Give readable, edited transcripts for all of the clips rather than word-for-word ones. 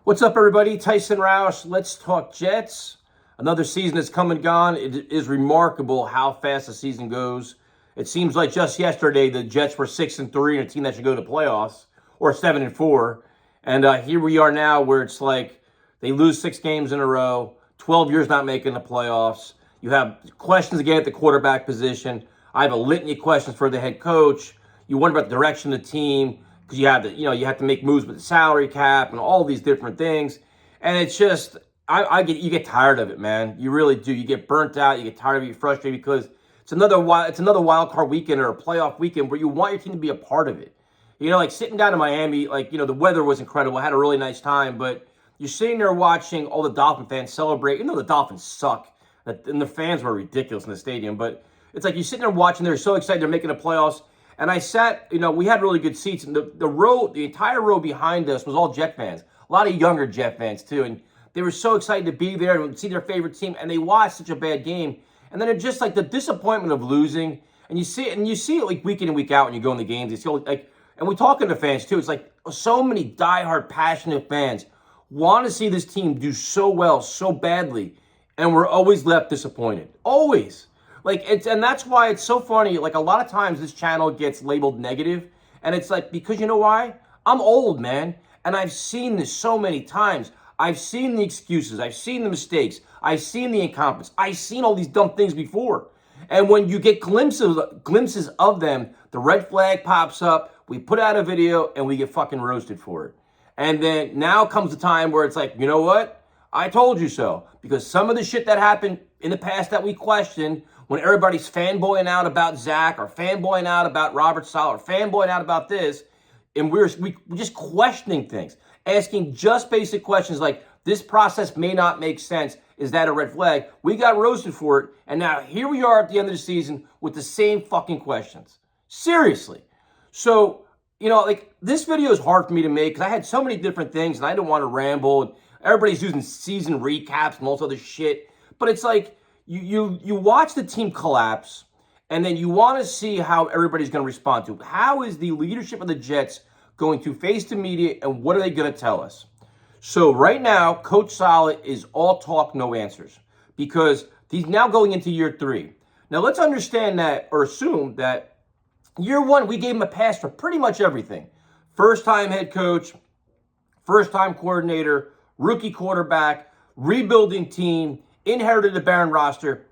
What's up, everybody? Tyson Roush. Let's talk Jets. Another season has come and gone. It is remarkable how fast the season goes. It seems like just yesterday the Jets were 6-3 and a team that should go to playoffs, or 7-4. And here we are now, where it's like they lose 6 games in a row, 12 years not making the playoffs. You have questions again at the quarterback position. I have a litany of questions for the head coach. You wonder about the direction of the team, because you have to make moves with the salary cap and all these different things. And it's just, you get tired of it, man. You really do. You get burnt out. You get tired of it. You're frustrated because it's another wild card weekend or a playoff weekend where you want your team to be a part of it. You know, like sitting down in Miami, the weather was incredible. I had a really nice time, but you're sitting there watching all the Dolphin fans celebrate. You know, the Dolphins suck, and the fans were ridiculous in the stadium. But it's like you're sitting there watching. They're so excited. They're making the playoffs. And I sat, we had really good seats. And the entire row behind us was all Jet fans. A lot of younger Jet fans, too. And they were so excited to be there and see their favorite team. And they watched such a bad game. And then it's just like the disappointment of losing. And you see it like week in and week out when you go in the games. You see, and we talk to the fans, too. It's like so many diehard, passionate fans want to see this team do so well, so badly. And we're always left disappointed. Always. And that's why it's so funny. Like, a lot of times this channel gets labeled negative, and it's like, because you know why? I'm old, man, and I've seen this so many times. I've seen the excuses. I've seen the mistakes. I've seen the incompetence. I've seen all these dumb things before. And when you get glimpses of them, the red flag pops up, we put out a video, and we get fucking roasted for it. And then now comes the time where it's like, you know what? I told you so. Because some of the shit that happened in the past that we questioned, when everybody's fanboying out about Zach or fanboying out about Robert Saleh or fanboying out about this, and we're just questioning things, asking just basic questions like, this process may not make sense. Is that a red flag? We got roasted for it, and now here we are at the end of the season with the same fucking questions. Seriously. So, this video is hard for me to make because I had so many different things, and I don't want to ramble, and everybody's using season recaps and all this other shit, but it's like, You watch the team collapse, and then you want to see how everybody's going to respond to it. How is the leadership of the Jets going to face the media, and what are they going to tell us? So right now, Coach Saleh is all talk, no answers, because he's now going into year 3. Now let's understand that, or assume that year 1, we gave him a pass for pretty much everything. First-time head coach, first-time coordinator, rookie quarterback, rebuilding team, inherited the barren roster.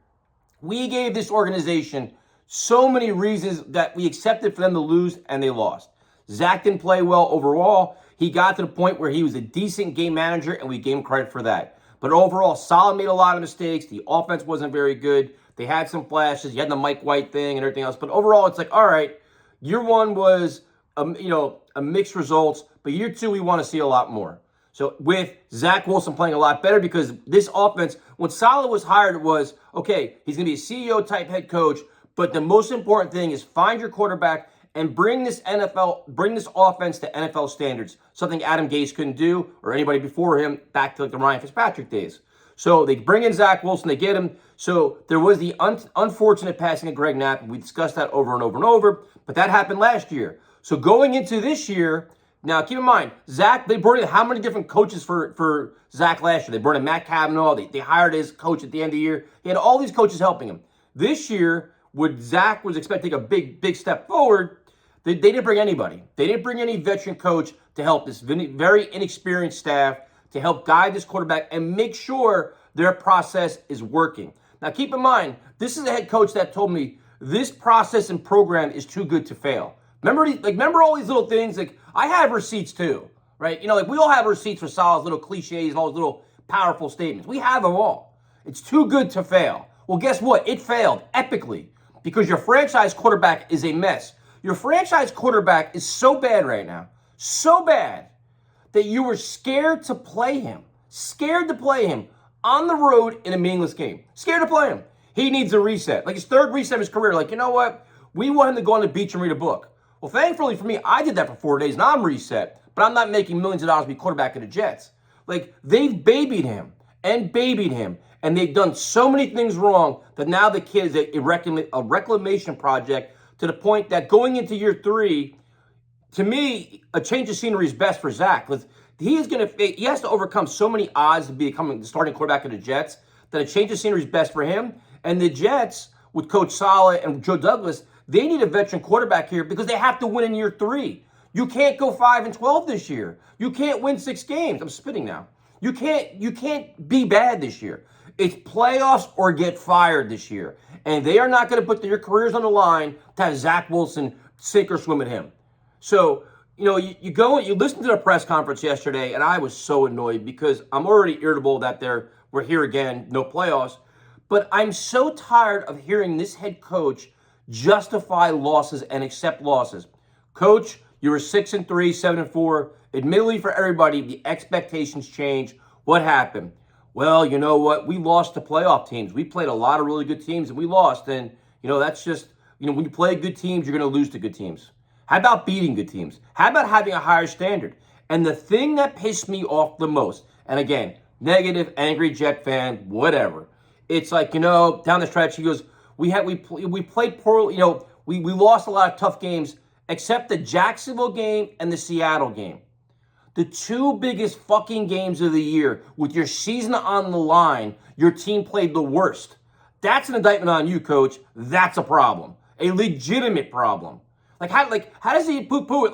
We gave this organization so many reasons that we accepted for them to lose, and they lost. Zach didn't play well overall. He got to the point where he was a decent game manager, and we gave him credit for that. But overall, Saleh made a lot of mistakes. The offense wasn't very good. They had some flashes. You had the Mike White thing and everything else. But overall, it's like, all right, year 1 was, a mixed results. But year 2, we want to see a lot more. So with Zach Wilson playing a lot better, because this offense, when Saleh was hired, it was, okay, he's going to be a CEO-type head coach, but the most important thing is find your quarterback and bring this offense to NFL standards, something Adam Gase couldn't do, or anybody before him, back to the Ryan Fitzpatrick days. So they bring in Zach Wilson, they get him. So there was the unfortunate passing of Greg Knapp, and we discussed that over and over and over, but that happened last year. So going into this year, now, keep in mind, Zach, they brought in how many different coaches for Zach last year? They brought in Matt Cavanaugh. They hired his coach at the end of the year. He had all these coaches helping him. This year, when Zach was expecting a big step forward, they didn't bring anybody. They didn't bring any veteran coach to help this very inexperienced staff to help guide this quarterback and make sure their process is working. Now, keep in mind, this is a head coach that told me this process and program is too good to fail. Remember all these little things? Like, I have receipts too, right? We all have receipts for Saleh's little cliches and all those little powerful statements. We have them all. It's too good to fail. Well, guess what? It failed epically because your franchise quarterback is a mess. Your franchise quarterback is so bad right now, so bad, that you were scared to play him. Scared to play him on the road in a meaningless game. Scared to play him. He needs a reset. Like his 3rd reset of his career. Like, you know what? We want him to go on the beach and read a book. Well, thankfully for me, I did that for 4 days, and I'm reset. But I'm not making millions of dollars to be quarterback of the Jets. Like, they've babied him, and they've done so many things wrong that now the kid is a reclamation project, to the point that going into year 3, to me, a change of scenery is best for Zach. He has to overcome so many odds to become the starting quarterback of the Jets that a change of scenery is best for him. And the Jets, with Coach Saleh and Joe Douglas, they need a veteran quarterback here because they have to win in year 3. You can't go 5-12 this year. You can't win 6 games. I'm spitting now. You can't be bad this year. It's playoffs or get fired this year. And they are not going to put their careers on the line to have Zach Wilson sink or swim at him. So, you go and you listen to the press conference yesterday, and I was so annoyed because I'm already irritable that we're here again, no playoffs. But I'm so tired of hearing this head coach justify losses and accept losses. Coach, you were 6-3, 7-4. Admittedly, for everybody, the expectations change. What happened? Well, you know what? We lost to playoff teams. We played a lot of really good teams, and we lost. And, that's just, when you play good teams, you're going to lose to good teams. How about beating good teams? How about having a higher standard? And the thing that pissed me off the most, and again, negative, angry Jet fan, whatever. It's like, down the stretch, he goes, we played poorly, we lost a lot of tough games, except the Jacksonville game and the Seattle game. The 2 biggest fucking games of the year, with your season on the line, your team played the worst. That's an indictment on you, Coach. That's a problem. A legitimate problem. How does he poo-poo it?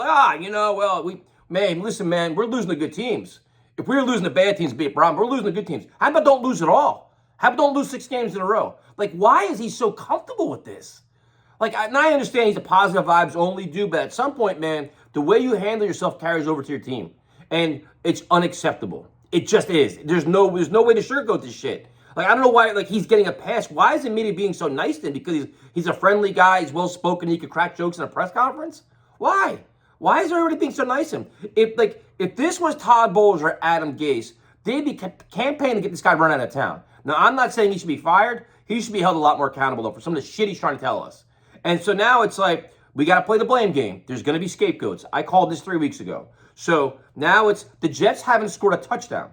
Listen, man, we're losing to good teams. If we were losing to bad teams, it'd be a problem. We're losing to good teams. How about don't lose at all? How about don't lose 6 games in a row? Why is he so comfortable with this? And I understand he's a positive vibes only dude, but at some point, man, the way you handle yourself carries over to your team. And it's unacceptable. It just is. There's no way to sugarcoat this shit. I don't know why, he's getting a pass. Why is the media being so nice to him? Because he's a friendly guy, he's well-spoken, he could crack jokes in a press conference? Why? Why is everybody being so nice to him? If this was Todd Bowles or Adam Gase, they'd be campaigning to get this guy run out of town. Now, I'm not saying he should be fired. He should be held a lot more accountable, though, for some of the shit he's trying to tell us. And so now it's we got to play the blame game. There's going to be scapegoats. I called this 3 weeks ago. So now it's the Jets haven't scored a touchdown.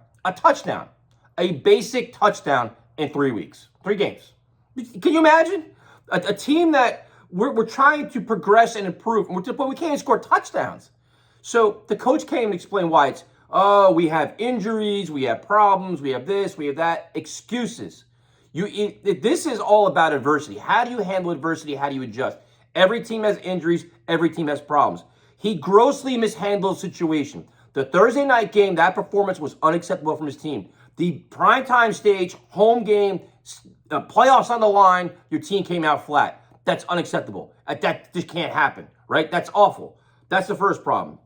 A basic touchdown in 3 weeks. 3 games. Can you imagine? A team that we're trying to progress and improve, and we can't even score touchdowns. So the coach came and explained why it's, we have injuries, we have problems, we have this, we have that. Excuses. This is all about adversity. How do you handle adversity? How do you adjust? Every team has injuries. Every team has problems. He grossly mishandled the situation. The Thursday night game, that performance was unacceptable from his team. The primetime stage, home game, playoffs on the line, your team came out flat. That's unacceptable. That just can't happen, right? That's awful. That's the first problem.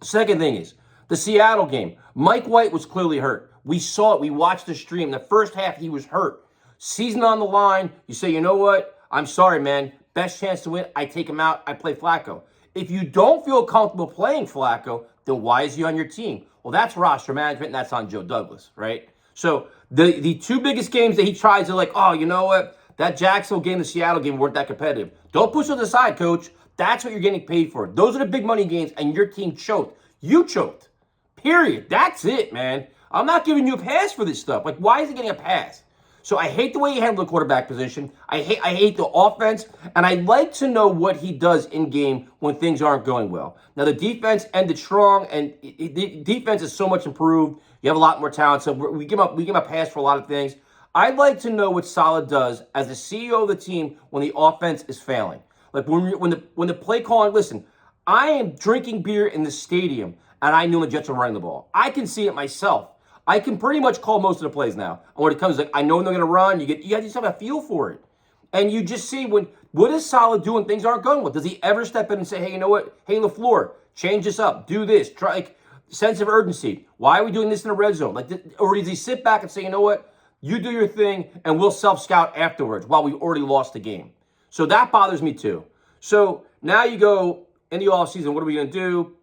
Second thing is, the Seattle game. Mike White was clearly hurt. We saw it. We watched the stream. The first half, he was hurt. Season on the line, you say, you know what? I'm sorry, man. Best chance to win, I take him out. I play Flacco. If you don't feel comfortable playing Flacco, then why is he on your team? Well, that's roster management, and that's on Joe Douglas, right? So the 2 biggest games that he tries to you know what? That Jacksonville game, the Seattle game weren't that competitive. Don't push it aside, Coach. That's what you're getting paid for. Those are the big money games, and your team choked. You choked. Period. That's it, man. I'm not giving you a pass for this stuff. Why is he getting a pass? So I hate the way he handled the quarterback position. I hate the offense, and I'd like to know what he does in game when things aren't going well. Now, the defense ended strong, and the defense is so much improved. You have a lot more talent, so we give him a pass for a lot of things. I'd like to know what Saleh does as the CEO of the team when the offense is failing. When the play calling, listen, I am drinking beer in the stadium, and I knew the Jets were running the ball. I can see it myself. I can pretty much call most of the plays now. And when it comes I know they're going to run, you just have a feel for it. And you just see what does Saleh do when things aren't going well? Does he ever step in and say, hey, you know what? Hey, LaFleur, change this up. Do this. Try, sense of urgency. Why are we doing this in the red zone? Or does he sit back and say, you know what? You do your thing, and we'll self-scout afterwards while we've already lost the game. So that bothers me too. So now you go in the offseason, what are we going to do?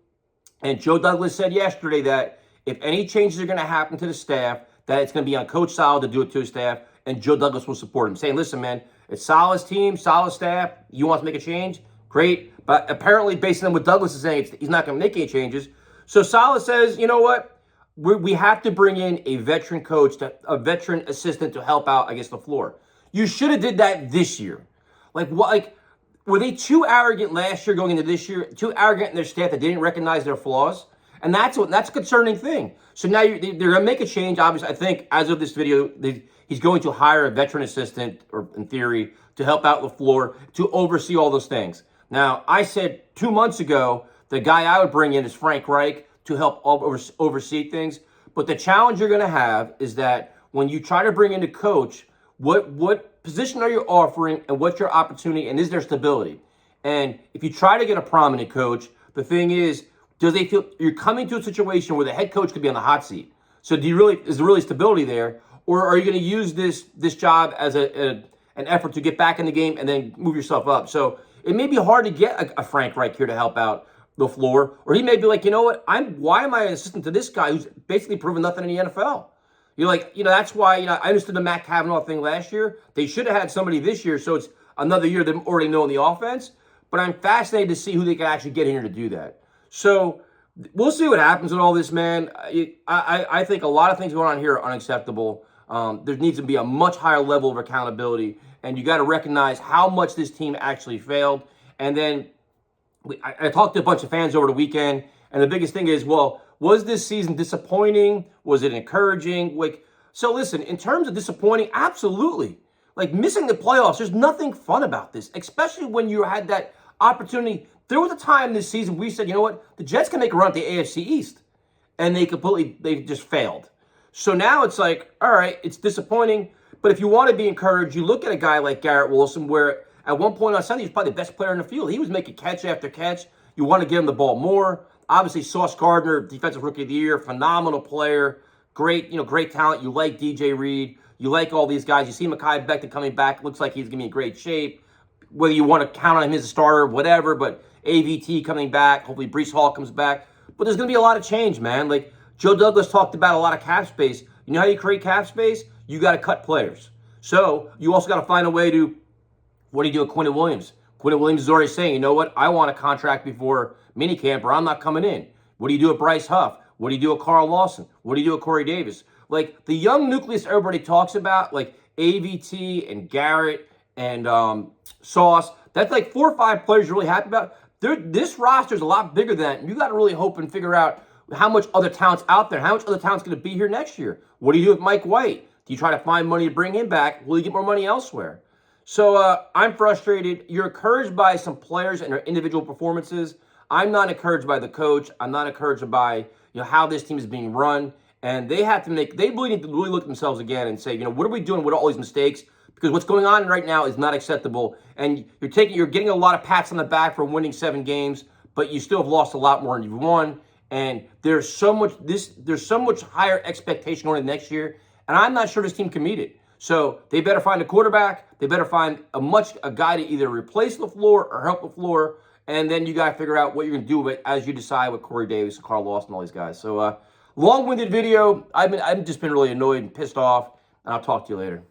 And Joe Douglas said yesterday that if any changes are going to happen to the staff, that it's going to be on Coach Saleh to do it to his staff, and Joe Douglas will support him, saying, listen, man, it's Saleh's team, Saleh's staff. You want to make a change? Great. But apparently, based on what Douglas is saying, he's not going to make any changes. So Saleh says, you know what? We have to bring in a veteran coach, a veteran assistant to help out against LaFleur. You should have did that this year. Were they too arrogant last year going into this year? Too arrogant in their staff that they didn't recognize their flaws? And that's a concerning thing. So now they're going to make a change. Obviously, I think as of this video, he's going to hire a veteran assistant, or in theory, to help out LaFleur to oversee all those things. Now, I said 2 months ago, the guy I would bring in is Frank Reich to help oversee things. But the challenge you're going to have is that when you try to bring in a coach, what position are you offering, and what's your opportunity, and is there stability? And if you try to get a prominent coach, the thing is, do they feel you're coming to a situation where the head coach could be on the hot seat? So is there really stability there, or are you going to use this job as an effort to get back in the game and then move yourself up? So it may be hard to get a Frank Reich here to help out LaFleur, or he may be like, you know what, why am I an assistant to this guy who's basically proven nothing in the NFL? You're like, that's why, I understood the Matt Cavanaugh thing last year. They should have had somebody this year, so it's another year them already knowing the offense. But I'm fascinated to see who they can actually get in here to do that. So we'll see what happens with all this, man. I think a lot of things going on here are unacceptable. There needs to be a much higher level of accountability, and you got to recognize how much this team actually failed. And then I talked to a bunch of fans over the weekend, and the biggest thing is, well, was this season disappointing? Was it encouraging? So listen, in terms of disappointing, absolutely. Like missing the playoffs, there's nothing fun about this, especially when you had that opportunity. There was a time this season we said, you know what, the Jets can make a run at the AFC East, and they just failed. So now it's like, all right, it's disappointing, but if you want to be encouraged, you look at a guy like Garrett Wilson, where at one point on Sunday, he was probably the best player in the field. He was making catch after catch. You want to give him the ball more. Obviously, Sauce Gardner, Defensive Rookie of the Year, phenomenal player, great talent. You like DJ Reed. You like all these guys. You see Mekhi Becton coming back. Looks like he's going to be in great shape. Whether you want to count on him as a starter, whatever, but AVT coming back. Hopefully, Breece Hall comes back. But there's going to be a lot of change, man. Like Joe Douglas talked about a lot of cap space. You know how you create cap space? You got to cut players. So you also got to find a way to, what do you do with Quinton Williams? Quinton Williams is already saying, you know what? I want a contract before minicamp, or I'm not coming in. What do you do with Bryce Huff? What do you do with Carl Lawson? What do you do with Corey Davis? Like the young nucleus everybody talks about, like AVT and Garrett and Sauce, that's like 4 or 5 players you're really happy about. This roster is a lot bigger than that. And you got to really hope and figure out how much other talent's out there, how much other talent's going to be here next year. What do you do with Mike White? Do you try to find money to bring him back? Will you get more money elsewhere? So I'm frustrated. You're encouraged by some players and their individual performances. I'm not encouraged by the coach. I'm not encouraged by how this team is being run. And they really need to really look at themselves again and say, what are we doing with all these mistakes? Because what's going on right now is not acceptable. And you're getting a lot of pats on the back for winning 7 games, but you still have lost a lot more than you've won. And there's so much higher expectation going into next year. And I'm not sure this team can meet it. So they better find a quarterback. They better find a guy to either replace LaFleur or help LaFleur. And then you got to figure out what you're going to do with it as you decide with Corey Davis and Carl Lawson and all these guys. So long-winded video. I've just been really annoyed and pissed off. And I'll talk to you later.